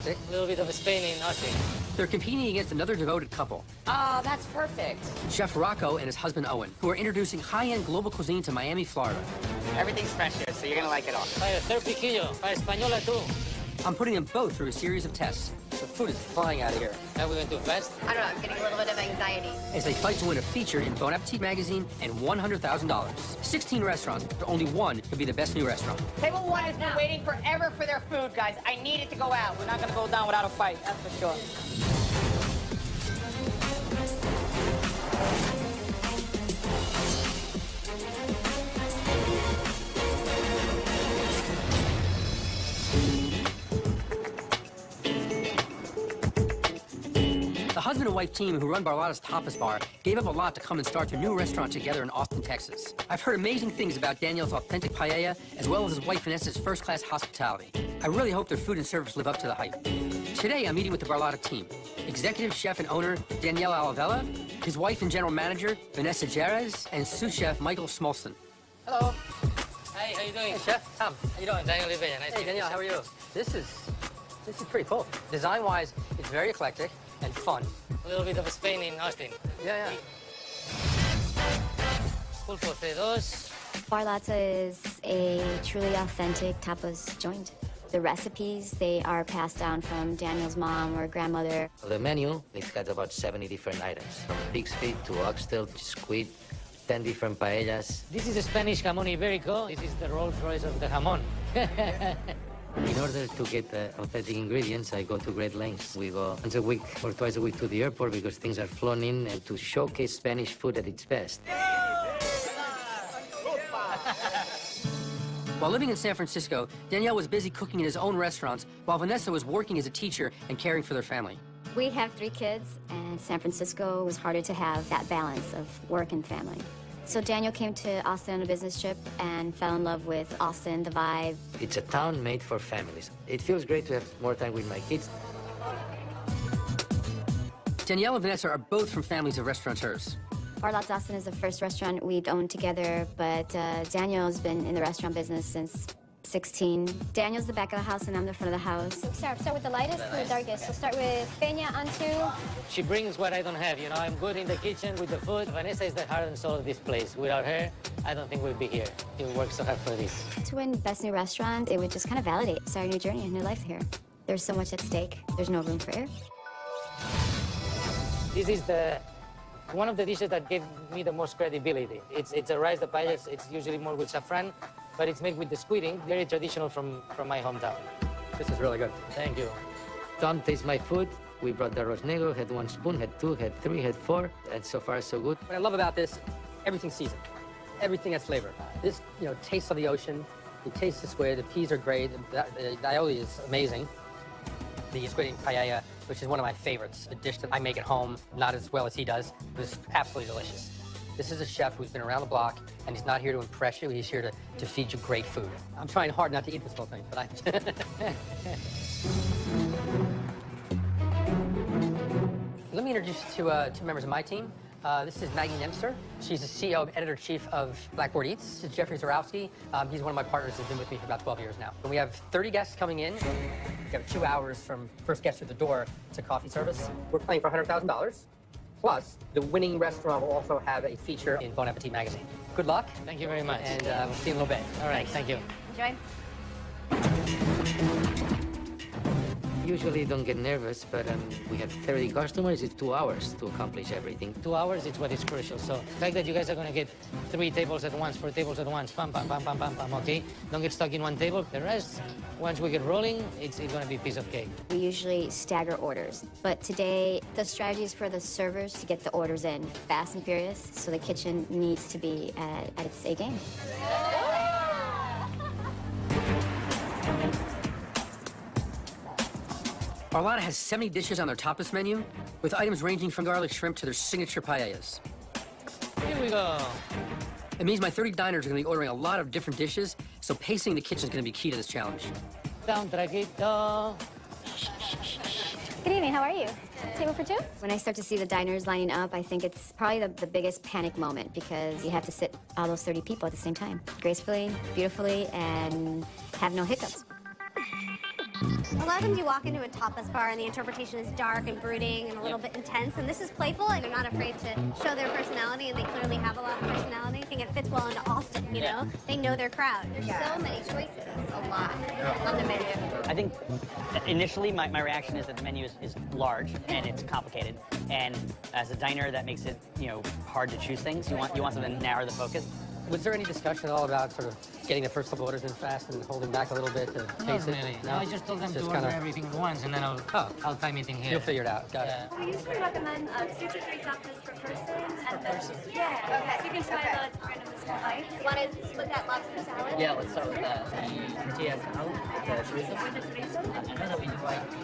eclectic. A little bit of Spain in Austin. They're competing against another devoted couple, Oh, that's perfect. Chef Rocco and his husband Owen, who are introducing high-end global cuisine to Miami, Florida. Everything's fresh here, so you're gonna like it all. Para hacer piquillo, para española tú. I'm putting them both through a series of tests. The food is flying out of here. Are we going too fast? I don't know, I'm getting a little bit of anxiety. As they fight to win a feature in Bon Appetit magazine and $100,000. 16 restaurants, but only one could be the best new restaurant. Table one has been waiting forever for their food, guys. I need it to go out. We're not gonna go down without a fight, that's for sure. The husband and wife team who run Barlata Tapas Bar gave up a lot to come and start their new restaurant together in Austin, Texas. I've heard amazing things about Daniel's authentic paella, as well as his wife Vanessa's first-class hospitality. I really hope their food and service live up to the hype. Today, I'm meeting with the Barlata team. Executive chef and owner Danielle Alavella, his wife and general manager Vanessa Jerez, and sous chef Michael Smolson. Hello. Hi, how you doing? Hey, Chef. Tom. How you doing? Daniel Oliveira. Nice to Hey, meet Danielle, you. how are you? This is pretty cool. Design-wise, it's very eclectic and fun. A little bit of Spain in Austin. Yeah. Pulpo C2. Barlata is a truly authentic tapas joint. The recipes, they are passed down from Daniel's mom or grandmother. The menu, it's got about 70 different items, from pig's feet to oxtail to squid, 10 different paellas. This is a Spanish jamón ibérico. This is the Rolls Royce of the jamón. In order to get the authentic ingredients, I go to great lengths. We go once a week or twice a week to the airport because things are flown in and to showcase Spanish food at its best. While living in San Francisco, Danielle was busy cooking in his own restaurants, while Vanessa was working as a teacher and caring for their family. We have 3 kids, and San Francisco was harder to have that balance of work and family. So Daniel came to Austin on a business trip and fell in love with Austin, the vibe. It's a town made for families. It feels great to have more time with my kids. Danielle and Vanessa are both from families of restaurateurs. Barlata Austin is the first restaurant we'd owned together, but Daniel's been in the restaurant business since 16. Daniel's the back of the house and I'm the front of the house. Start with the lightest to the darkest. So start with peña on 2. She brings what I don't have, you know. I'm good in the kitchen with the food. Vanessa is the heart and soul of this place. Without her, I don't think we'd be here. She works so hard for this. To win Best New Restaurant, it would just kind of validate, start a new journey, a new life here. There's so much at stake. There's no room for error. This is one of the dishes that gave me the most credibility. It's a rice, the paella, it's usually more with saffron, but it's made with the squid ink, very traditional from my hometown. This is really good. Thank you. Tom tastes my food. We brought the arroz negro, had 1 spoon, had 2, had 3, had 4, and so far so good. What I love about this, everything's seasoned. Everything has flavor. This, tastes of the ocean. You taste the squid. The peas are great. The aioli is amazing. The squid ink paella, which is one of my favorites, a dish that I make at home, not as well as he does, was absolutely delicious. This is a chef who's been around the block, and he's not here to impress you. He's here to feed you great food. I'm trying hard not to eat this whole thing, but Let me introduce you to 2 members of my team. This is Maggie Nemser. She's the CEO and editor-in-chief of Blackboard Eats. This is Jeffrey Zarowski. He's one of my partners who's been with me for about 12 years now. And we have 30 guests coming in. We have 2 hours from first guest through the door to coffee service. We're playing for $100,000. Plus, the winning restaurant will also have a feature in Bon Appetit magazine. Good luck. Thank you very much. And we'll see you in a little bit. All right, thank you. Enjoy. Usually don't get nervous, but we have 30 customers. It's 2 hours to accomplish everything. 2 hours is what is crucial. So the fact that you guys are going to get 3 tables at once, 4 tables at once, pam, pam, pam, pam, pam, pam, okay? Don't get stuck in one table. The rest, once we get rolling, it's going to be a piece of cake. We usually stagger orders, but today the strategy is for the servers to get the orders in fast and furious, so the kitchen needs to be at its A game. Barlata has 70 dishes on their tapas menu, with items ranging from garlic shrimp to their signature paellas. Here we go. It means my 30 diners are going to be ordering a lot of different dishes, so pacing the kitchen is going to be key to this challenge. Down, traguito. Good evening, how are you? Table for 2? When I start to see the diners lining up, I think it's probably the biggest panic moment because you have to sit all those 30 people at the same time, gracefully, beautifully, and have no hiccups. A lot of times you walk into a tapas bar and the interpretation is dark and brooding and a little bit intense, and this is playful and they're not afraid to show their personality, and they clearly have a lot of personality. I think it fits well into Austin, you know? They know their crowd. There's so many choices, a lot on the menu. I think initially my reaction is that the menu is large and it's complicated, and as a diner that makes it, you know, hard to choose things. You want something to narrow the focus. Was there any discussion at all about sort of getting the first couple orders in fast and holding back a little bit to taste Not really. it? No, I just told them to order everything at once, and then I'll time it in here. You'll figure it out. Got it. We usually recommend 2 to 3 tapas per person. Per person. Yeah. Okay. So you can try the random small bites. Want to split that lobster salad? Yeah, let's start with the tortilla salad, the chorizo. With the chorizo. I know that we like the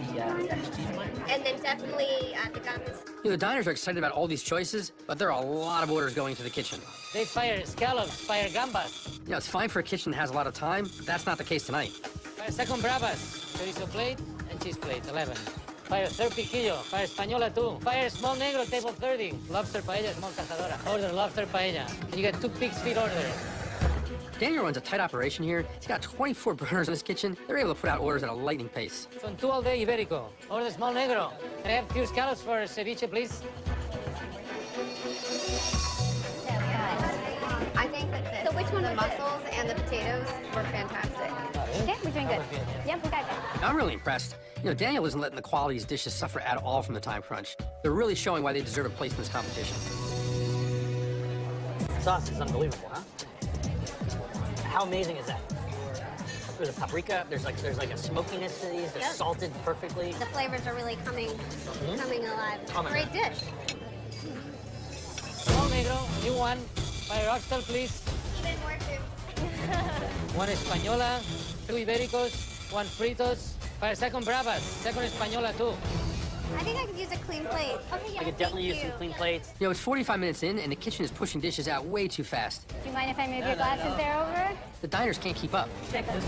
Spanish cheese one. And then definitely the gummies. You know, the diners are excited about all these choices, but there are a lot of orders going to the kitchen. They fire scallops, fire gambas. You know, it's fine for a kitchen that has a lot of time, but that's not the case tonight. Fire second bravas, chorizo plate and cheese plate, 11. Fire third piquillo, fire española 2. Fire small negro, table 30. Lobster paella, small cazadora. Order lobster paella. You get 2 pig's feet order. Daniel runs a tight operation here. He's got 24 burners in his kitchen. They're able to put out orders at a lightning pace. Son 2 all day Iberico. Order small negro. Can I have few scallops for ceviche, please? I think that So which one the was it? mussels and the potatoes were fantastic. Okay, we're doing good. Yep, we got it. I'm really impressed. You know, Daniel isn't letting the quality of his dishes suffer at all from the time crunch. They're really showing why they deserve a place in this competition. Sauce is unbelievable, huh? How amazing is that? There's a paprika. There's like a smokiness to these. They're salted perfectly. The flavors are really coming alive. Oh my Great dish. Small negro, new one. Fire oxtail, please. Even more too. 1 española, 2 Ibericos, 1 fritos. Fire second bravas, second española 2. I think I could use a clean plate. Okay, yeah. I could definitely use some clean plates. You know, it's 45 minutes in, and the kitchen is pushing dishes out way too fast. Do you mind if I move your glasses there over? The diners can't keep up. Okay, I'll put the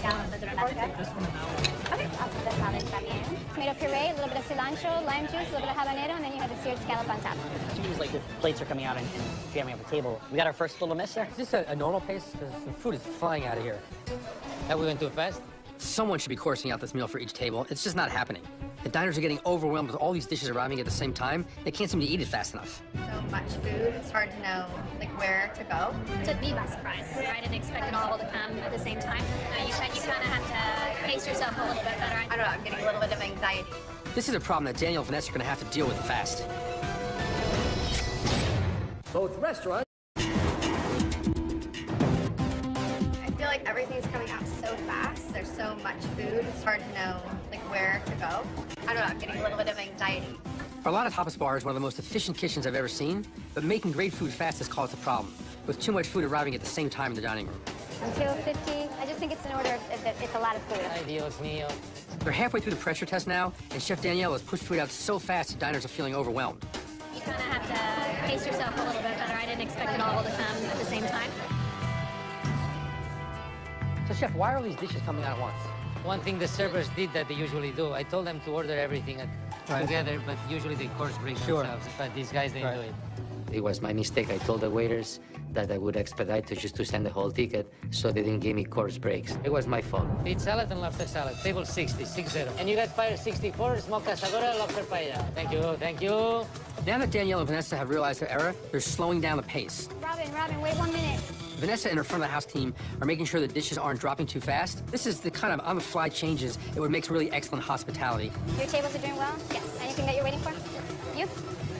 salad también. Tomato puree, a little bit of cilantro, lime juice, a little bit of habanero, and then you have the seared scallop on top. It seems like the plates are coming out and jamming up the table. We got our first little miss there. Is this a normal pace? Because the food is flying out of here. That we went too fast? Someone should be coursing out this meal for each table. It's just not happening. The diners are getting overwhelmed with all these dishes arriving at the same time. They can't seem to eat it fast enough. So much food, it's hard to know like where to go. Took me by surprise. I didn't expect it all to come at the same time. You kind of have to pace yourself a little bit better. I don't know, I'm getting a little bit of anxiety. This is a problem that Daniel and Vanessa are going to have to deal with fast. Both restaurants. I feel like everything's coming out so fast. There's so much food, it's hard to know like where to go. I don't know, I'm getting a little bit of anxiety. Barlata Tapas Bar is one of the most efficient kitchens I've ever seen, but making great food fast has caused a problem, with too much food arriving at the same time in the dining room. 250. I just think it's an order. It's a lot of food. Ay, Dios mío. They're halfway through the pressure test now, and Chef Danielle has pushed food out so fast the diners are feeling overwhelmed. You kind of have to pace yourself a little bit better. I didn't expect it all to come at the same time. So, Chef, why are all these dishes coming out at once? One thing the servers did that they usually do, I told them to order everything together, but usually they course break themselves. But these guys didn't do it. It was my mistake. I told the waiters that I would expedite just to send the whole ticket, so they didn't give me course breaks. It was my fault. Beet salad and lobster salad, table 60, 60. And you got fire 64, small cazadora, lobster paella. Thank you, thank you. Now that Danielle and Vanessa have realized their error, they're slowing down the pace. Robin, wait 1 minute. Vanessa and her front-of-the-house team are making sure the dishes aren't dropping too fast. This is the kind of on-the-fly changes that would make really excellent hospitality. Your tables are doing well? Yes. Anything that you're waiting for? You?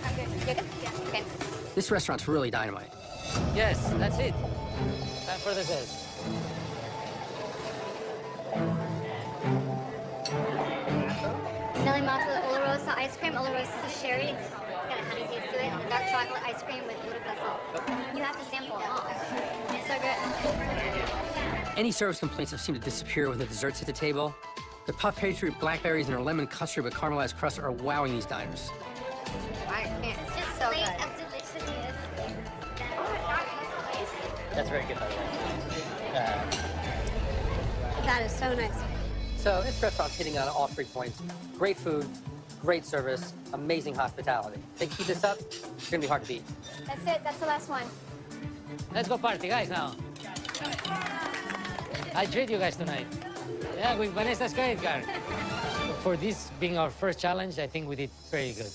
I'm good. You're good? Yeah. Okay. This restaurant's really dynamite. Yes, that's it. Time for dessert. Nelly Mata Olorosa ice cream. Olorosa is sherry. It's got a honey taste to it. And dark chocolate ice cream with a little bit of salt. You have to sample it all. It's so good. Any service complaints have seemed to disappear when the desserts hit the table. The puff pastry with blackberries and her lemon custard with caramelized crust are wowing these diners. I can't. It's just so good. That's very good, by the way. That is so nice. So this restaurant's hitting on all 3 points. Great food, great service, amazing hospitality. If they keep this up, it's gonna be hard to beat. That's it. That's the last one. Let's go party, guys, now. I treat you guys tonight. Yeah, with Vanessa's credit card. For this being our first challenge, I think we did very good.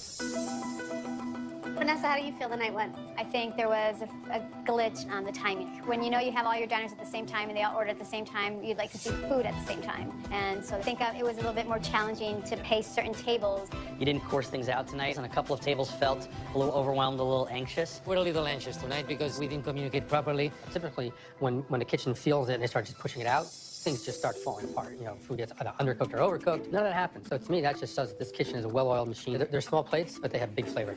Vanessa, how do you feel the night went? I think there was a glitch on the timing. When you know you have all your diners at the same time and they all order at the same time, you'd like to see food at the same time. And so I think it was a little bit more challenging to pace certain tables. You didn't course things out tonight, and a couple of tables felt a little overwhelmed, a little anxious. We're a little anxious tonight because we didn't communicate properly. Typically, when the kitchen feels it and they start just pushing it out, things just start falling apart. You know, food gets either undercooked or overcooked. None of that happens. So to me, that just shows that this kitchen is a well-oiled machine. They're small plates, but they have big flavor.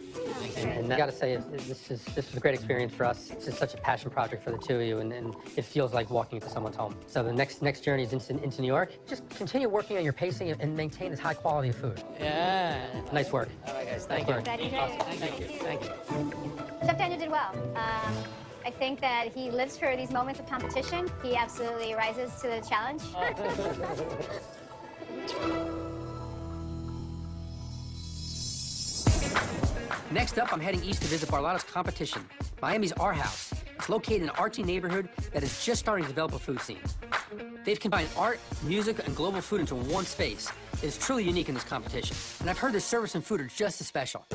And I gotta say, this was a great experience for us. This is such a passion project for the two of you, and it feels like walking into someone's home. So the next journey is into New York. Just continue working on your pacing and maintain this high quality of food. Yeah. Nice work. All right, guys. Thank you. Awesome. Thank you. Thank you. Chef Daniel did well. I think that he lives for these moments of competition. He absolutely rises to the challenge. Next up, I'm heading east to visit Barlata's competition, Miami's R House. It's located in an artsy neighborhood that is just starting to develop a food scene. They've combined art, music, and global food into one space. It is truly unique in this competition, and I've heard the service and food are just as special.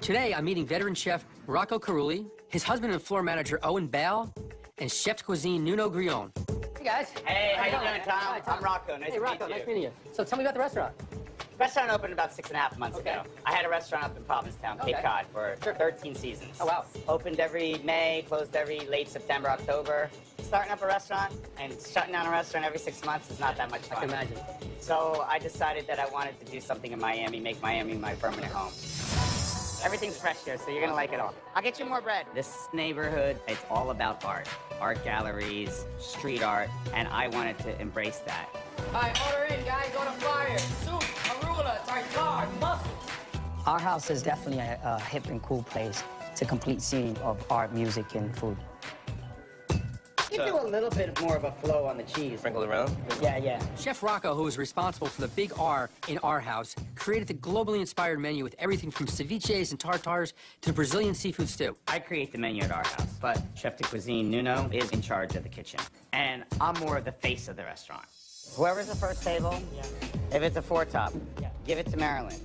Today, I'm meeting veteran chef Rocco Carulli, his husband and floor manager Owen Bell, and chef de cuisine Nuno Grion. Hey, guys. Hey, how you doing, Tom? Hi, Tom. I'm Rocco. Nice to Rocco, meet you. nice meeting you. So tell me about the restaurant. Restaurant opened about 6.5 months Okay. ago. I had a restaurant up in Provincetown, Cape Okay. Cod, for 13 seasons. Oh, wow. Opened every May, closed every late September, October. Starting up a restaurant and shutting down a restaurant every 6 months is not that much fun. I can imagine. So I decided that I wanted to do something in Miami, make Miami my permanent home. Everything's fresh here, so you're gonna like it all. I'll get you more bread. This neighborhood, it's all about art. Art galleries, street art, and I wanted to embrace that. All right, order in, guys. Order flyer, soup, arugula, tartare, mussels. Our house is definitely a hip and cool place. It's a complete scene of art, music, and food. You do a little bit more of a flow on the cheese. Sprinkle around? Yeah. Chef Rocco, who is responsible for the Big R in our house, created the globally inspired menu with everything from ceviches and tartars to the Brazilian seafood stew. I create the menu at our house, but Chef de Cuisine Nuno is in charge of the kitchen. And I'm more of the face of the restaurant. Whoever's the first table, if it's a four-top, give it to Marilyn.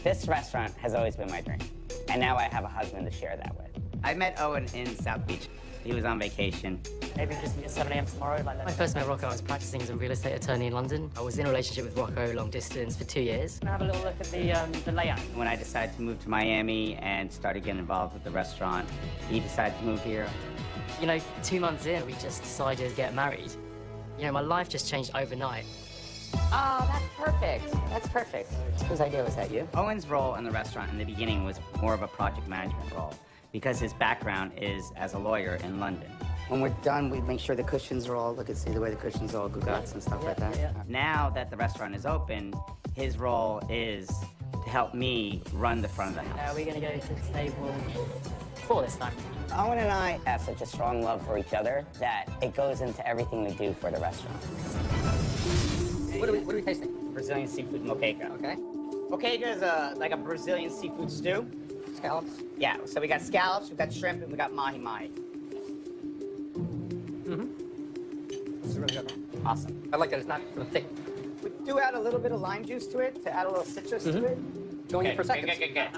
This restaurant has always been my dream, and now I have a husband to share that with. I met Owen in South Beach. He was on vacation. Maybe just at 7 a.m. tomorrow. Like that. When I first met Rocco, I was practicing as a real estate attorney in London. I was in a relationship with Rocco long distance for 2 years. Have a little look at the layout. When I decided to move to Miami and started getting involved with the restaurant, he decided to move here. You know, 2 months in, we just decided to get married. You know, my life just changed overnight. Oh, that's perfect. That's perfect. Whose idea was that, you? Owen's role in the restaurant in the beginning was more of a project management role because his background is as a lawyer in London. When we're done, we make sure the cushions are all, look and see the way the cushions are all guggats and stuff like that. Now that the restaurant is open, his role is to help me run the front of the house. We're going to go to table 4 this time. Owen and I have such a strong love for each other that it goes into everything we do for the restaurant. What are we tasting? Brazilian seafood moqueca. Okay. Moqueca is like a Brazilian seafood stew. Scallops? Yeah, so we got scallops, we got shrimp, and we got mahi-mahi. This is really good. Awesome. I like that it's not so thick. We do add a little bit of lime juice to it to add a little citrus to it. Going in for seconds. Good.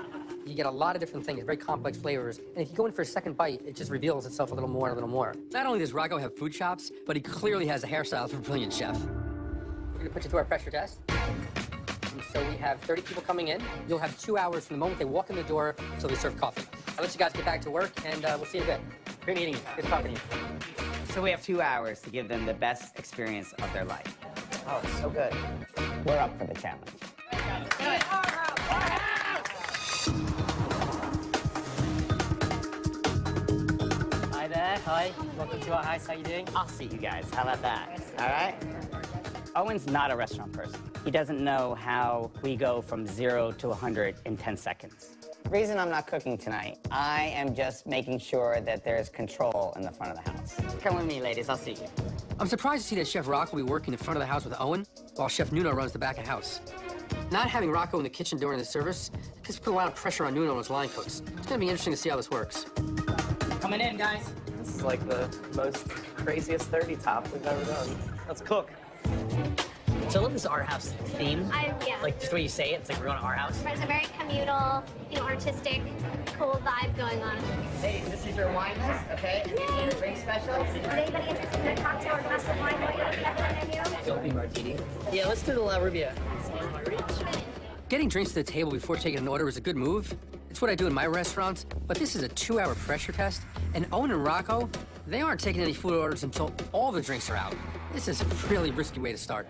You get a lot of different things, very complex flavors. And if you go in for a second bite, it just reveals itself a little more and a little more. Not only does Rocco have food chops, but he clearly has a hairstyle for a brilliant chef. We're gonna put you through our pressure test. And so we have 30 people coming in. You'll have 2 hours from the moment they walk in the door till they serve coffee. I'll let you guys get back to work, and we'll see you in a bit. Great meeting you. Good talking to you. So we have 2 hours to give them the best experience of their life. Oh, it's so good. We're up for the challenge. Hi there, hi. Welcome to our house, how you doing? I'll see you guys. How about that? All right? Owen's not a restaurant person. He doesn't know how we go from 0 to 100 in 10 seconds. The reason I'm not cooking tonight, I am just making sure that there's control in the front of the house. Come with me, ladies. I'll see you. I'm surprised to see that Chef Rocco will be working the front of the house with Owen, while Chef Nuno runs the back of house. Not having Rocco in the kitchen during the service just put a lot of pressure on Nuno and his line cooks. It's gonna be interesting to see how this works. Coming in, guys. This is like the most craziest 30 top we've ever done. Let's cook. So I love this art house theme. Yeah. Like just the way you say it, it's like we're going to our house. There's a very communal, artistic, cool vibe going on. Hey, this is your wine list, okay? And your drink specials. Is anybody interested in a cocktail or glass of wine while you're looking at the menu? Don't be martini. Yeah, let's do the La Rubia. Getting drinks to the table before taking an order is a good move. It's what I do in my restaurants, but this is a 2-hour pressure test, and Owen and Rocco, they aren't taking any food orders until all the drinks are out. This is a really risky way to start.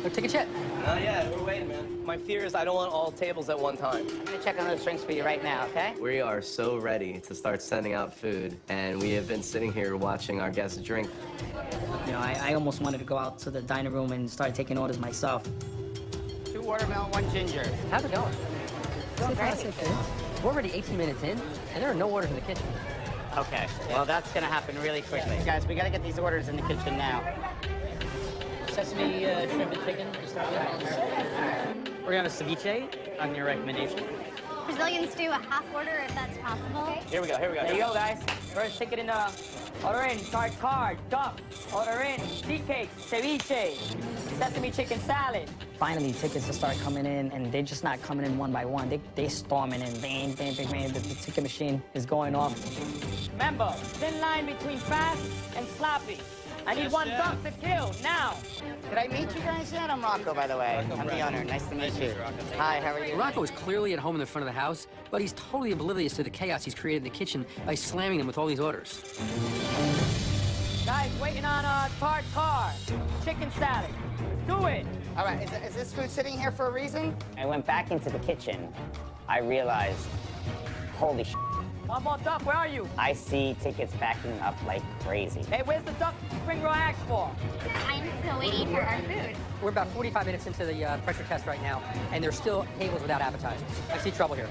No ticket yet? Not yet. We're waiting, man. My fear is I don't want all tables at one time. I'm gonna check on those drinks for you right now, okay? We are so ready to start sending out food, and we have been sitting here watching our guests drink. You know, I almost wanted to go out to the dining room and start taking orders myself. 2 watermelon, 1 ginger. How's it going? We're already 18 minutes in, and there are no orders in the kitchen. Okay, well, that's gonna happen really quickly. Guys, we gotta get these orders in the kitchen now. Sesame shrimp and chicken to start with. We're gonna have a ceviche on your recommendation. Brazilian stew, a half order if that's possible. Here we go, here we go. There you go, guys. First ticket in the... Order in tartare, duck. Order in tea cakes, ceviche, sesame chicken salad. Finally, tickets will start coming in, and they're just not coming in one by one. They storming in. Bang, bang, bang, bang. The ticket machine is going off. Remember, thin line between fast and sloppy. I need one duck to kill, now. Did I meet you guys yet? I'm Rocco, by the way. I'm the owner. Nice to meet you. Hi, how are you? Rocco is clearly at home in the front of the house, but he's totally oblivious to the chaos he's created in the kitchen by slamming them with all these orders. Guys, waiting on tartare, chicken salad. Do it. All right, is this food sitting here for a reason? I went back into the kitchen. I realized, holy sh**. One more duck, where are you? I see tickets backing up like crazy. Hey, where's the duck spring roll asked for? I'm still waiting for our food. We're about 45 minutes into the pressure test right now, and there's still tables without appetizers. I see trouble here.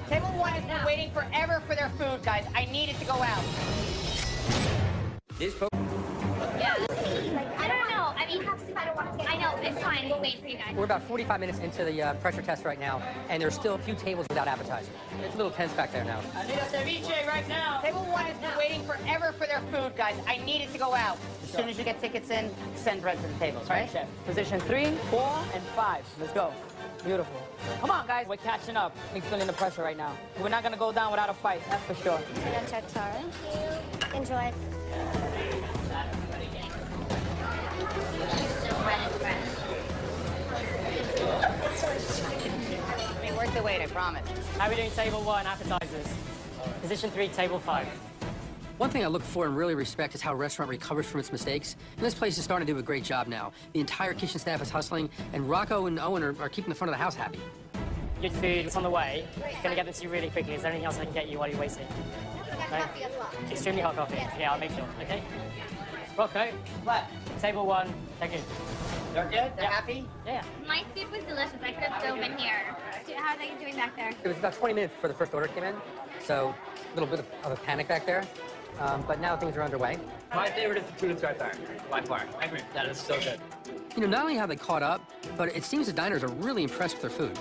Table 1 has been waiting forever for their food, guys. I need it to go out. Yeah. I don't know. I mean, I don't want to get... I know, it's fine. We'll wait for you guys. We're about 45 minutes into the pressure test right now, and there's still a few tables without appetizers. It's a little tense back there now. I need a ceviche right now. Table 1 has been waiting forever for their food, guys. I need it to go out. As soon as you get tickets in, send bread to the tables, right? Chef. Position 3, 4, and 5. Let's go. Beautiful. Come on, guys. We're catching up. We're feeling the pressure right now. We're not going to go down without a fight, that's for sure. Enjoy. They worth the wait, I promise. How are we doing table 1, appetizers? Position 3, table 5. One thing I look for and really respect is how a restaurant recovers from its mistakes. And this place is starting to do a great job now. The entire kitchen staff is hustling, and Rocco and Owen are keeping the front of the house happy. Good food, it's on the way. Gonna get them to you really quickly. Is there anything else I can get you while you're waiting? No? Coffee as well. Extremely hot coffee. Yeah, I'll make sure, okay? Rocco, What? table 1, they're good. They're good? They're happy? Yeah. My food was delicious. I could have still been here. How are they doing back there? It was about 20 minutes before the first order came in, so a little bit of a panic back there. But now things are underway. My favorite is the food tartare, by far. I agree. That is so good. You know, not only have they caught up, but it seems the diners are really impressed with their food.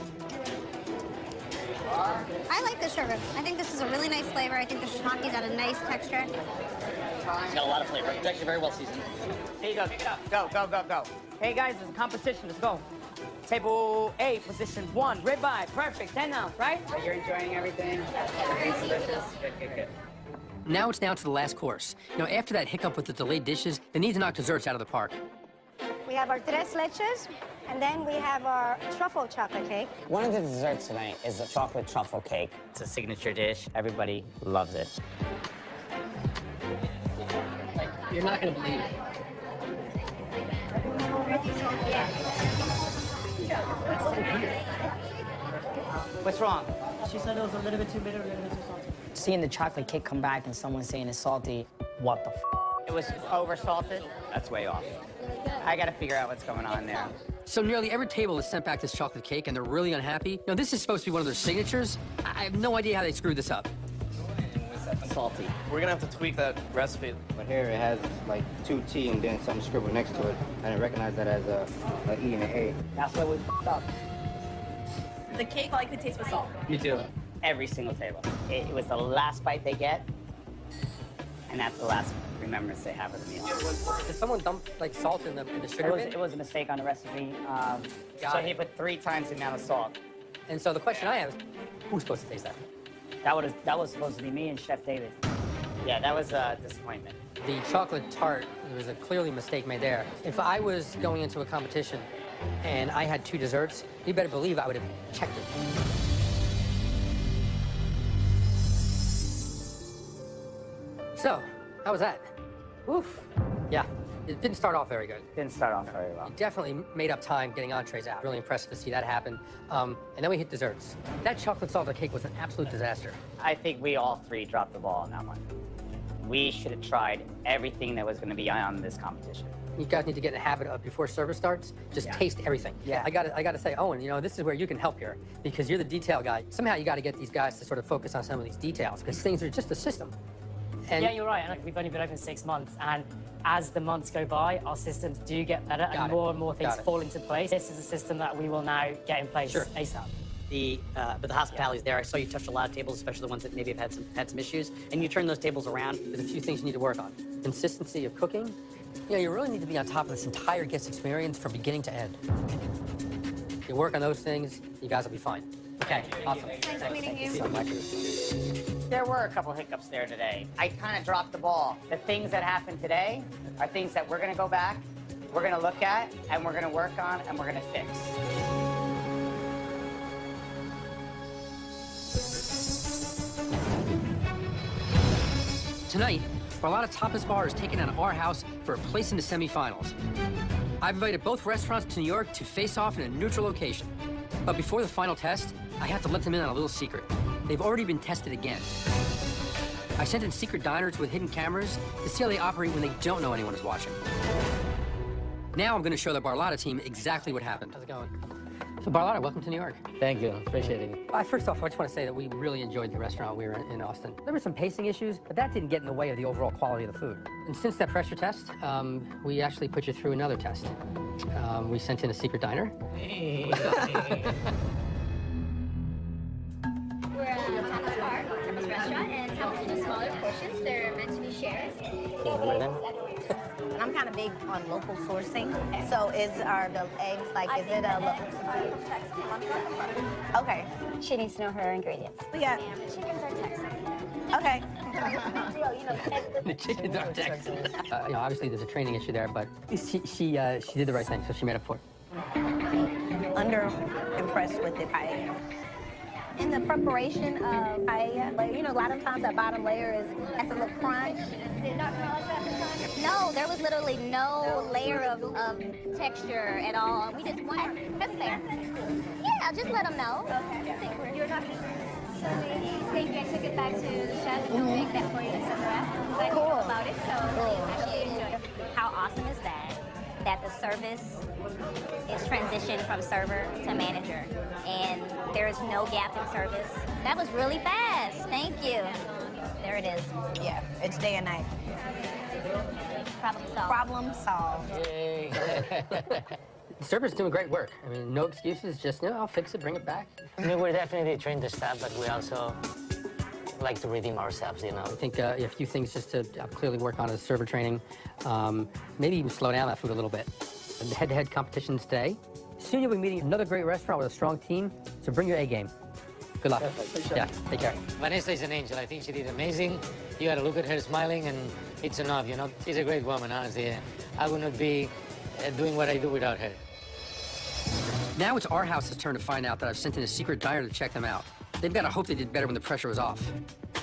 I like the sherbet. I think this is a really nice flavor. I think the shiitake's got a nice texture. It's got a lot of flavor. It's actually very well seasoned. Here you go. Pick it up. Go, go, go, go. Hey, guys, there's a competition. Let's go. Table 8, position 1, ribeye. Perfect. 10 ounce, right? You're enjoying everything? Everything's delicious? Good, good, good. Now it's down to the last course. You know, after that hiccup with the delayed dishes, they need to knock desserts out of the park. We have our tres leches, and then we have our truffle chocolate cake. One of the desserts tonight is a chocolate truffle cake. It's a signature dish. Everybody loves it. You're not going to believe it. What's wrong? She said it was a little bit too bitter, a little bit too salty. Seeing the chocolate cake come back and someone saying it's salty, what the f? It was over salted. That's way off. I got to figure out what's going on there. So nearly every table has sent back this chocolate cake, and they're really unhappy. Now, this is supposed to be one of their signatures. I have no idea how they screwed this up. Salty. We're gonna have to tweak that recipe. But here it has like 2T and then something scribbled next to it. I didn't recognize that as a E and an A. That's where we f***ed up. The cake, all I could taste was salt. Me too. Every single table. It was the last bite they get. and that's the last remembrance they have of the meal. Did someone dump like salt in the sugar bin? It was a mistake on the recipe. So he put 3 times the amount of salt. And so the question I have is, who's supposed to taste that? That was supposed to be me and Chef David. Yeah, that was a disappointment. The chocolate tart, there was a clearly mistake made there. If I was going into a competition and I had 2 desserts, you better believe I would have checked it. So, how was that? Oof. Yeah, it didn't start off very good. Didn't start off very well. You definitely made up time getting entrees out. Really impressive to see that happen. And then we hit desserts. That chocolate salted cake was an absolute disaster. I think we all 3 dropped the ball on that one. We should have tried everything that was going to be on this competition. You guys need to get in the habit of, before service starts, just taste everything. Yeah. I gotta say, Owen, you know, this is where you can help here, because you're the detail guy. Somehow you gotta get these guys to sort of focus on some of these details, because things are just a system. And yeah, you're right. And we've only been open 6 months, and as the months go by, our systems do get better, and more things fall into place. This is a system that we will now get in place ASAP. But the hospitality's there. I saw you touched a lot of tables, especially the ones that maybe have had some issues, and you turn those tables around. There's a few things you need to work on. Consistency of cooking. You know, you really need to be on top of this entire guest experience from beginning to end. You work on those things, you guys will be fine. Okay, awesome. Nice meeting you. There were a couple hiccups there today. I kind of dropped the ball. The things that happened today are things that we're going to go back, we're going to look at, and we're going to work on, and we're going to fix. Tonight, Barlata Tapas Bar is taking on our house for a place in the semifinals. I've invited both restaurants to New York to face off in a neutral location. But before the final test, I have to let them in on a little secret. They've already been tested again. I sent in secret diners with hidden cameras to see how they operate when they don't know anyone is watching. Now I'm going to show the Barlata team exactly what happened. How's it going? So Barlata, welcome to New York. Thank you, appreciate it. First off, I just want to say that we really enjoyed the restaurant we were in Austin. There were some pacing issues, but that didn't get in the way of the overall quality of the food. And since that pressure test, we actually put you through another test. We sent in a secret diner. We're Tapas Bar, Tapas restaurant, and tapas are just smaller portions. They're meant to be shared. I'm kind of big on local sourcing. So are the eggs, like, is it a local? Okay. She needs to know her ingredients. We got... And the chickens are Texan. Okay. The chickens are Texan. You know, obviously there's a training issue there, but she did the right thing, so she made up for it. Under impressed with the paella. In the preparation of paella, you know, a lot of times that bottom layer has a little crunch. Did it not smell like that this time? No, there was literally no layer of texture at all. We just wanted, that's fair. Yeah, just let them know. Okay. You're not so thank you. I took it back to the chef. He'll make that for you to send around. Glad you know about it, so really enjoy it. How awesome is that? That the service is transitioned from server to manager, and there is no gap in service. That was really fast. Thank you. There it is. Yeah, it's day and night. Problem solved. Problem solved. Yay. The server's doing great work. I mean, no excuses, just, you know, I'll fix it, bring it back. I mean, we're definitely trained the staff, but we also like to redeem ourselves, you know. I think a few things just to clearly work on is server training. Maybe even slow down that food a little bit. And the head-to-head competitions today. Soon you'll be meeting another great restaurant with a strong team, so bring your A game. Good luck. Yeah, take care. Vanessa is an angel. I think she did amazing. You gotta look at her smiling, and it's enough, you know. She's a great woman, honestly. I would not be doing what I do without her. Now it's our house's turn to find out that I've sent in a secret diner to check them out. They've got to hope they did better when the pressure was off.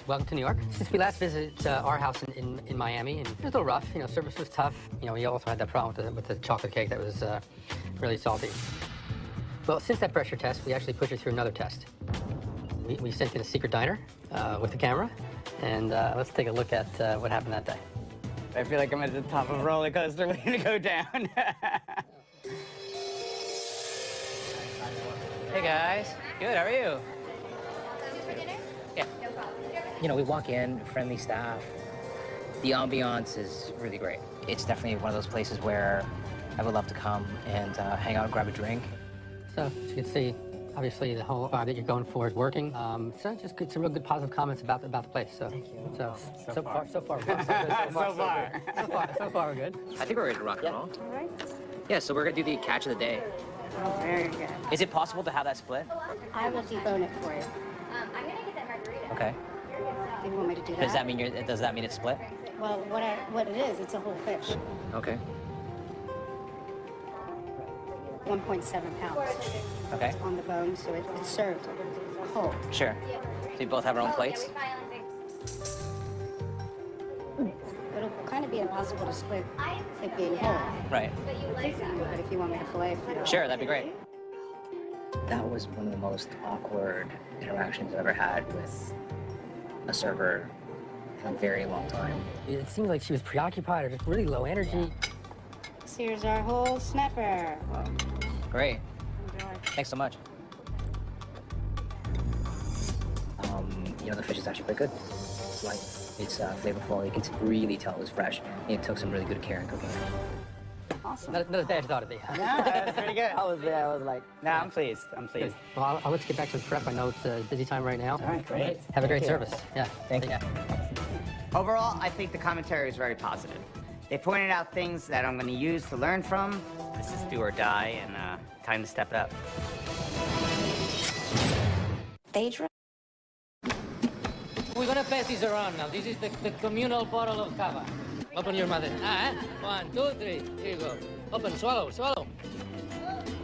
Welcome to New York. Since we last visited our house in Miami, and it was a little rough, you know, service was tough. You know, we also had that problem with the chocolate cake that was really salty. Well, since that pressure test, we actually put you through another test. We sent in a secret diner with the camera, and let's take a look at what happened that day. I feel like I'm at the top of a roller coaster waiting to go down. Hey guys, good, how are you? Yeah. You know, we walk in, friendly staff. The ambiance is really great. It's definitely one of those places where I would love to come and hang out and grab a drink. So, as you can see, Obviously, the whole vibe that you're going for is working. So just some real good positive comments about the place. So, thank you. So far, so far, we're good. I think we're ready to rock and roll. All right. Yeah, so we're gonna do the catch of the day. Very good. Is it possible to have that split? I will debone it for you. I'm gonna get that margarita. Okay. Do you want me to do that? Does that mean it's split? Well, what it is, it's a whole fish. Okay. 1.7 pounds. Okay. It's on the bone, so it's served whole. Sure. So you both have our own plates? It'll kind of be impossible to split it being whole. Right. But if you want me to fillet for you. Sure, that'd be great. That was one of the most awkward interactions I've ever had with a server in a very long time. It seems like she was preoccupied or just really low energy. Here's our whole snapper. Great. Thanks so much. You know, the fish is actually quite good. It's light, it's flavorful. You can really tell it was fresh. It took some really good care in cooking it. Awesome. Not as bad as I thought it'd be. No, that's pretty good. I was there. I was like, nah, I'm pleased. I'm pleased. Well, I'll let you get back to the prep. I know it's a busy time right now. All right, great. Have a great Thank you. service. Yeah. Thank you. Overall, I think the commentary was very positive. They pointed out things that I'm going to use to learn from. This is do or die, and time to step it up. Phaedra? We're gonna pass this around now. This is the communal bottle of cava. Open your mouth. 1, 2, 3. Here you go. Open, swallow, swallow.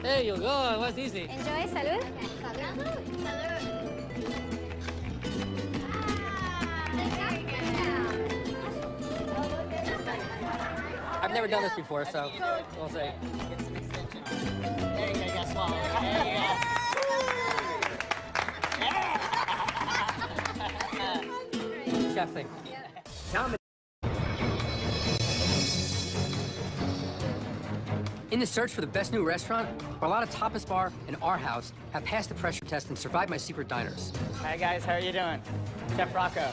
There you go. It was easy. Enjoy, salud. I've never done this before, so we'll see. There you go, you gotta swallow. There you go. Chef thing. In the search for the best new restaurant, Barlata Tapas Bar and Our House have passed the pressure test and survived my secret diners. Hi, guys. How are you doing? Chef Rocco.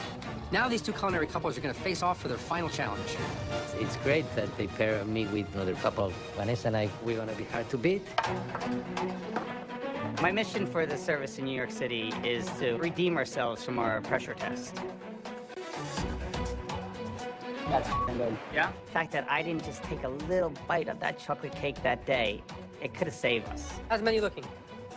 Now these two culinary couples are going to face off for their final challenge. It's great that they pair me with another couple. Vanessa and I, we're going to be hard to beat. My mission for the service in New York City is to redeem ourselves from our pressure test. That's good. Yeah? The fact that I didn't just take a little bite of that chocolate cake that day, it could have saved us. How's the menu looking?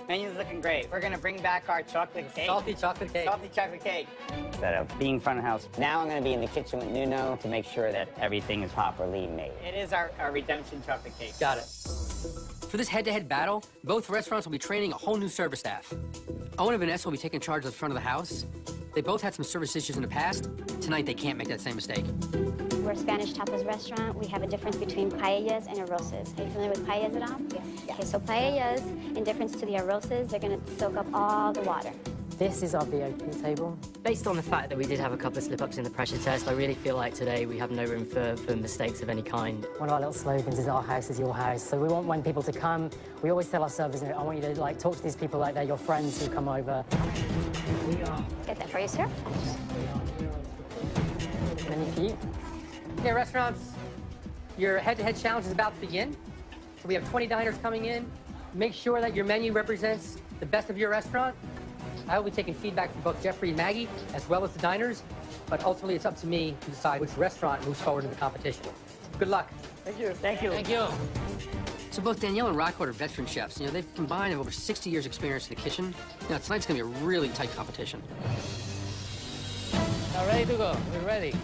Menu's looking great. We're gonna bring back our chocolate cake. Salty chocolate cake. Salty chocolate cake. Instead of being front of house, now I'm gonna be in the kitchen with Nuno to make sure that everything is properly made. It is our redemption chocolate cake. Got it. For this head-to-head battle, both restaurants will be training a whole new service staff. Owen and Vanessa will be taking charge of the front of the house. They both had some service issues in the past. Tonight, they can't make that same mistake. We're a Spanish tapas restaurant. We have a difference between paellas and arrozes. Are you familiar with paellas at all? Yes. Okay, so paellas, in difference to the arrozes, they're going to soak up all the water. This is our VIP table. Based on the fact that we did have a couple of slip-ups in the pressure test, I really feel like today we have no room for mistakes of any kind. One of our little slogans is our house is your house. So we want when people to come, we always tell our servers, I want you to like talk to these people like they're your friends who come over. Get that for you, sir. Many feet. Okay, restaurants, your head-to-head challenge is about to begin. So we have 20 diners coming in. Make sure that your menu represents the best of your restaurant. I will be taking feedback from both Jeffrey and Maggie, as well as the diners, but ultimately it's up to me to decide which restaurant moves forward in the competition. Good luck. Thank you. Thank you. Thank you. So both Danielle and Rocco are veteran chefs. You know, they've combined over 60 years' experience in the kitchen. Now, tonight's going to be a really tight competition. Now ready to go. We're ready.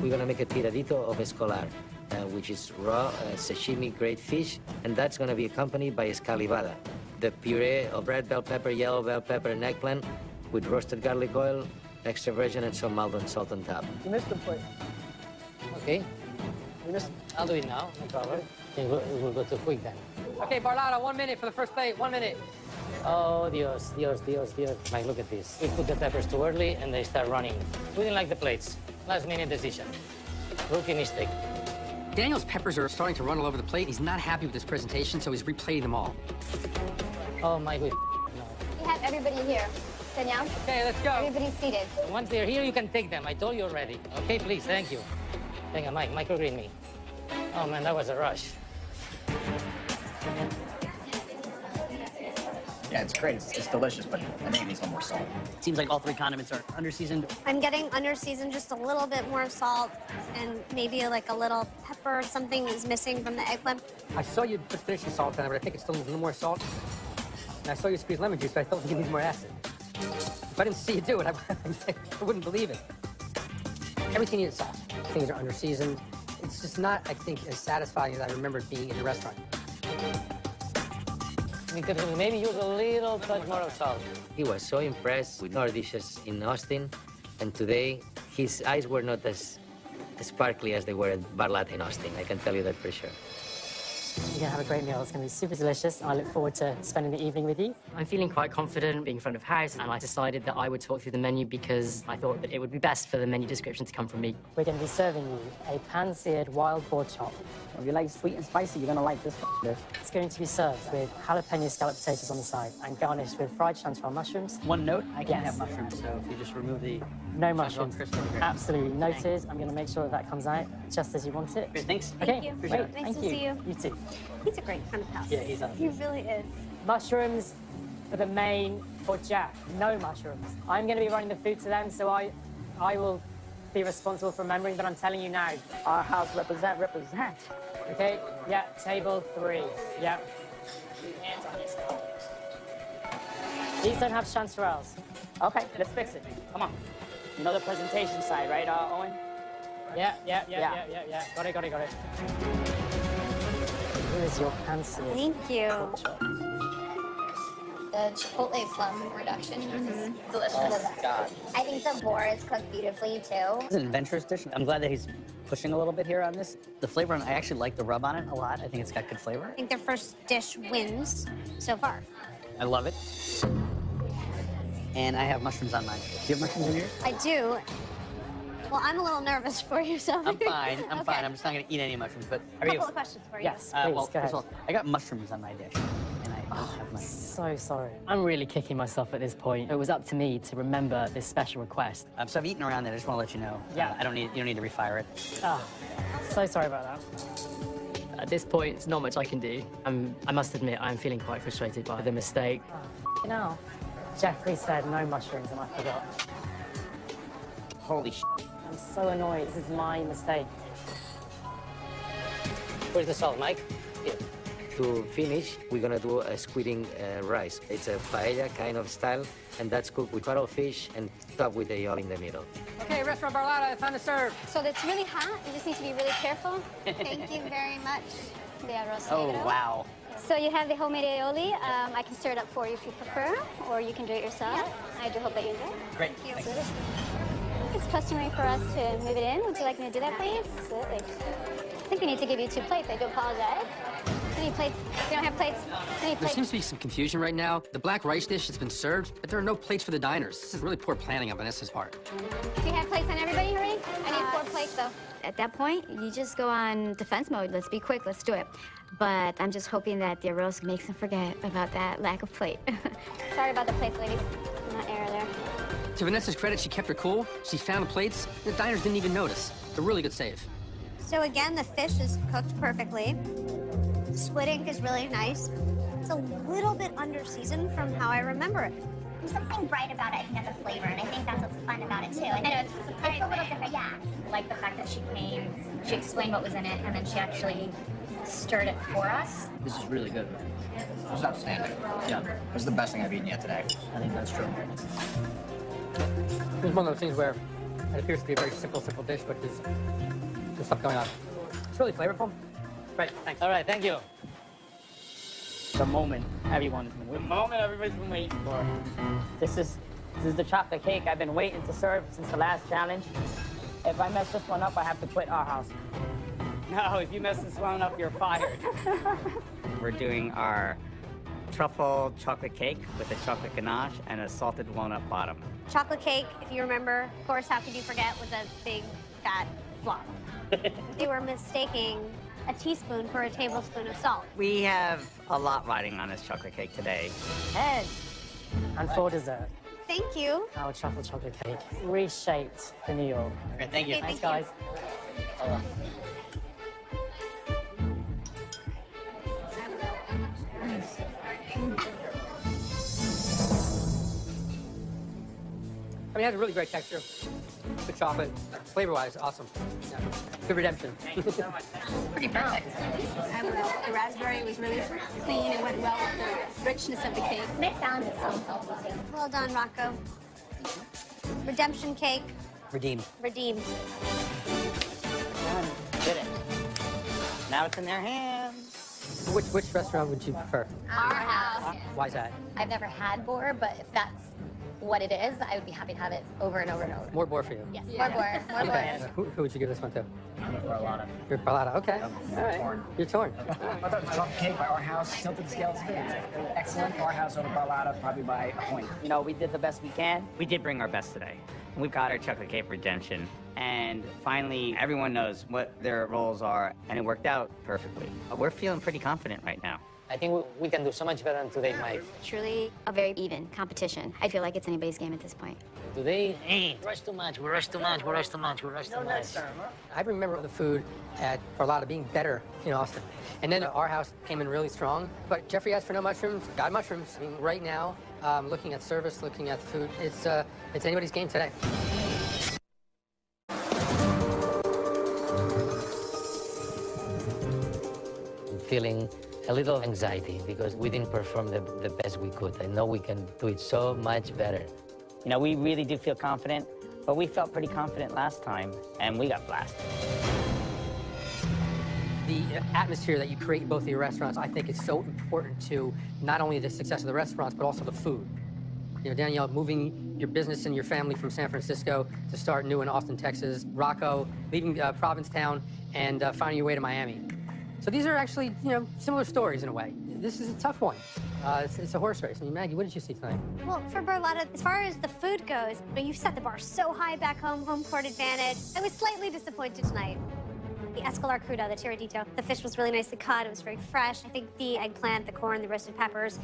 We're going to make a tiradito of escolar, which is raw sashimi grade fish, and that's going to be accompanied by escalivada, the puree of red bell pepper, yellow bell pepper, and eggplant with roasted garlic oil, extra virgin, and some Maldon salt on top. You missed the plate. Okay. You missed. I'll do it now. No problem. Okay, we'll go too quick then. Okay, Barlata, 1 minute for the first plate. 1 minute. Oh, Dios, Dios, Dios, Dios. Mike, look at this. We put the peppers too early and they start running. We didn't like the plates. Last minute decision. Rookie mistake. Daniel's peppers are starting to run all over the plate. He's not happy with this presentation, so he's replating them all. Oh, Mike, We have everybody here. Danielle? Okay, let's go. Everybody's seated. once they're here, you can take them. I told you already. Okay, please, thank you. Hang on, Mike, microgreen me. Oh, man, that was a rush. Yeah, it's great. It's delicious, but I think it needs a little more salt. It seems like all three condiments are under-seasoned. I'm getting under-seasoned, just a little bit more salt, and maybe like a little pepper or something is missing from the eggplant. I saw you put finishing salt on it, but I think it still needs a little more salt. And I saw you squeeze lemon juice, but I felt like it needs more acid. If I didn't see you do it, I wouldn't believe it. Everything needs salt. Things are under-seasoned. It's just not, I think, as satisfying as I remember it being in the restaurant. We could maybe use a little touch more of salt. He was so impressed with our dishes in Austin, and today his eyes were not as sparkly as they were at Barlata in Austin. I can tell you that for sure. You're gonna have a great meal. It's gonna be super delicious. I look forward to spending the evening with you. I'm feeling quite confident being in front of house, and I decided that I would talk through the menu because I thought that it would be best for the menu description to come from me. We're gonna be serving you a pan-seared wild boar chop. If you like sweet and spicy, you're gonna like this dish. It's going to be served with jalapeno scalloped potatoes on the side and garnished with fried chanterelle mushrooms. One note, I can't have mushrooms, so if you just remove the... No mushrooms. Absolutely noted. I'm going to make sure that comes out just as you want it. Great, thanks. Okay, Thank you. great. Nice Thank to you. see you. You too. He's a great front of house. Yeah, he's awesome. He really is. Mushrooms for the main for Jack. No mushrooms. I'm going to be running the food to them, so I will be responsible for remembering, but I'm telling you now. Our house represent. Okay, yeah, table 3. Yeah. These don't have chanterelles. Okay, let's fix it. Come on. You know the presentation side, right, Owen? Yeah. Got it. Here's your pencil. Thank you. The chipotle plum reduction is delicious. God. I think the boar is cooked beautifully too. It's an adventurous dish. I'm glad that he's pushing a little bit here on this. The flavor, I actually like the rub on it a lot. I think it's got good flavor. I think their first dish wins so far. I love it. And I have mushrooms on mine. Do you have mushrooms in yours? I do. Well, I'm a little nervous for you, so... I'm fine. I'm Okay. fine. I'm just not going to eat any mushrooms, but... A couple of questions for you. Yes, well, please, go first ahead. of all, I got mushrooms on my dish, and I don't have my... So sorry. I'm really kicking myself at this point. It was up to me to remember this special request. So I've eaten around it. I just want to let you know. Yeah. You don't need to refire it. Oh, so sorry about that. At this point, it's not much I can do. I must admit, I'm feeling quite frustrated by the mistake. Oh, no. Jeffrey said no mushrooms, and I forgot. Holy sh**. I'm so annoyed. This is my mistake. Where's the salt, Mike? Here. To finish, we're gonna do a squid rice. It's a paella kind of style, and that's cooked with cuttlefish and topped with the olive in the middle. Okay, Restaurant Barlata, time to serve. So it's really hot. You just need to be really careful. Thank you very much. The arroz Oh, negro. wow. So you have the homemade aioli. I can stir it up for you if you prefer, or you can do it yourself. I do hope that you enjoy it. Great. Thank you. It's customary for us to move it in. Would you like me to do that, please? Absolutely. I think we need to give you 2 plates. I do apologize. Any plates? You don't have plates? Any There plates? seems to be some confusion right now. The black rice dish has been served, but there are no plates for the diners. This is really poor planning on Vanessa's part. Do you have plates on everybody, Marie? I need 4 plates, though. At that point, you just go on defense mode. Let's be quick. Let's do it. But I'm just hoping that the arroz makes them forget about that lack of plate. Sorry about the plates, ladies. Not error there. To Vanessa's credit, she kept her cool. She found the plates. The diners didn't even notice. It's a really good save. So again, the fish is cooked perfectly. Squid ink is really nice. It's a little bit under-seasoned from how I remember it. There's something bright about it. I think that's a flavor, and I think that's what's fun about it, too. I know it's a little different, yeah. Like the fact that she came, she explained what was in it, and then she actually stirred it for us. This is really good. It's outstanding. Yeah. It's the best thing I've eaten yet today. I think that's true. It's one of those things where it appears to be a very simple dish, but there's stuff going on. It's really flavorful. Great, thanks. All right, thank you. The moment everyone's been waiting. The moment everybody's been waiting for. This is the chocolate cake I've been waiting to serve since the last challenge. If I mess this one up, I have to quit our house. No, if you mess this one up, you're fired. We're doing our truffle chocolate cake with a chocolate ganache and a salted walnut bottom. Chocolate cake, if you remember, of course, how could you forget, was a big, fat flop. They were mistaking a teaspoon for a tablespoon of salt. We have a lot riding on this chocolate cake today. And for dessert, Thank you. our truffle chocolate cake reshaped for New York. Great, thank you. Okay, Thanks, thank guys. mean, it has a really great texture. Good chocolate. Flavor-wise, awesome. Yeah. Good redemption. Thank you so much. Pretty perfect. The raspberry was really clean and went well with the richness of the cake. Nick found it so Well done, Rocco. Redemption cake. Redeemed. Redeemed. Done. Did it. Now it's in their hands. Which restaurant would you prefer? Our house. Why is that? I've never had boar, but if that's what it is, I would be happy to have it over and over and over. More boar for you. Yes, more boar. More boar. Who would you give this one to? Barlata. You're Barlata. Okay. All right. Torn. You're torn. I thought the chocolate cake by Our House tilted the scales. Excellent. Our House over Barlata, probably by a point. You know, we did the best we can. We did bring our best today. We've got our chocolate cake redemption. And finally, everyone knows what their roles are, and it worked out perfectly. We're feeling pretty confident right now. I think we can do so much better than today, Mike. Truly a very even competition. I feel like it's anybody's game at this point. Today, we rush too much, we rush too much, we rush too much, we rush too much. I remember the food at Barlata being better in Austin. And then Our House came in really strong. But Jeffrey asked for no mushrooms, got mushrooms. I mean, right now, looking at service, looking at the food, it's anybody's game today. Feeling a little anxiety because we didn't perform the best we could. I know we can do it so much better. You know, we really do feel confident, but we felt pretty confident last time, and we got blasted. The atmosphere that you create in both of your restaurants, I think, is so important to not only the success of the restaurants, but also the food. You know, Danielle, moving your business and your family from San Francisco to start new in Austin, Texas. Rocco, leaving Provincetown and finding your way to Miami. So these are actually, you know, similar stories in a way. This is a tough one. It's a horse race. I mean, Maggie, what did you see tonight? Well, for Barlata, as far as the food goes, you set the bar so high back home, home court advantage. I was slightly disappointed tonight. The escolar crudo, the tiradito, the fish was really nicely cut. It was very fresh. I think the eggplant, the corn, the roasted peppers,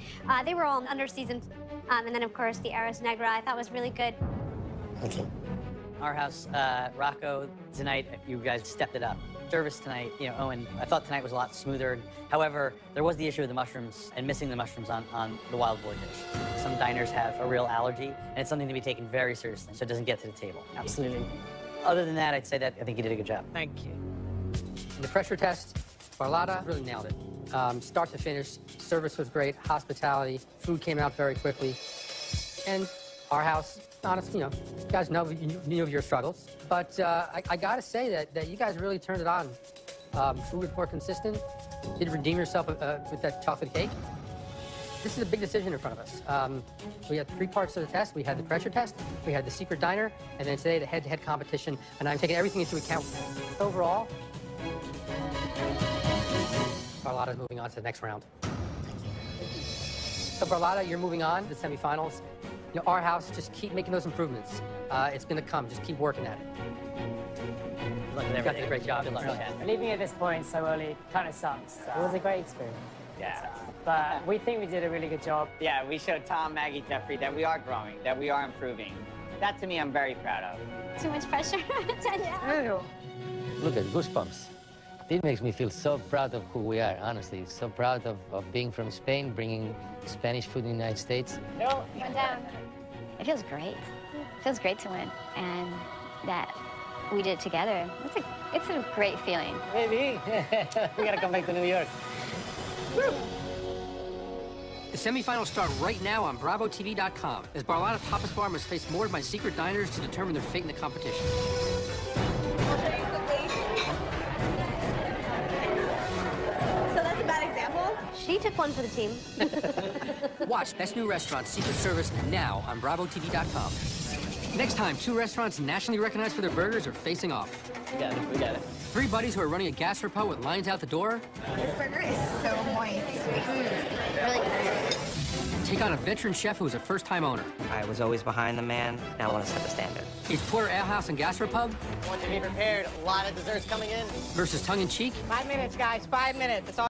they were all under-seasoned. And then, of course, the arroz negra I thought was really good. Okay. Our House, Rocco, tonight, you guys stepped it up. Service tonight, you know, Owen, I thought tonight was a lot smoother. However, there was the issue of the mushrooms and missing the mushrooms on the wild boar dish. Some diners have a real allergy, and it's something to be taken very seriously, so it doesn't get to the table. Absolutely. Other than that, I'd say that I think you did a good job. Thank you. In the pressure test, Barlata really nailed it. Start to finish, service was great, hospitality, food came out very quickly. And Our House, honestly, you know, you guys know you knew of your struggles, but I gotta say that you guys really turned it on. Food was more consistent. Did redeem yourself with that chocolate cake. This is a big decision in front of us. We had 3 parts of the test. We had the pressure test, we had the secret diner, and then today the head-to-head competition. And I'm taking everything into account. Overall, Barlata's moving on to the next round. So Barlata, you're moving on to the semifinals. You know, Our House, just keep making those improvements. It's gonna come, just keep working at it. You guys did a great job. Good luck. Really. Leaving at this point so early kind of sucks. It was a great experience. Yeah. But we think we did a really good job. Yeah, we showed Tom, Maggie, Jeffrey that we are growing, that we are improving. That, to me, I'm very proud of. Too much pressure, Danielle. Look at goosebumps. It makes me feel so proud of who we are, honestly. So proud of being from Spain, bringing Spanish food in the United States. No, went down. It feels great. It feels great to win. And that we did it together. It's a great feeling. Maybe. We gotta come back to New York. The semifinals start right now on BravoTV.com, as Barlata Tapas Bar must face more of my secret diners to determine their fate in the competition. So that's a bad example. She took one for the team. Watch Best New Restaurant Secret Service now on BravoTV.com. Next time, 2 restaurants nationally recognized for their burgers are facing off. We got it. We got it. 3 buddies who are running a gastropub with lines out the door. This burger is so moist. Really good. Take on a veteran chef who is a first-time owner. I was always behind the man. Now I want to set the standard. It's Porter Ale House and Gastropub Want to be prepared. A lot of desserts coming in. versus tongue-in-cheek. 5 minutes, guys. 5 minutes. That's all.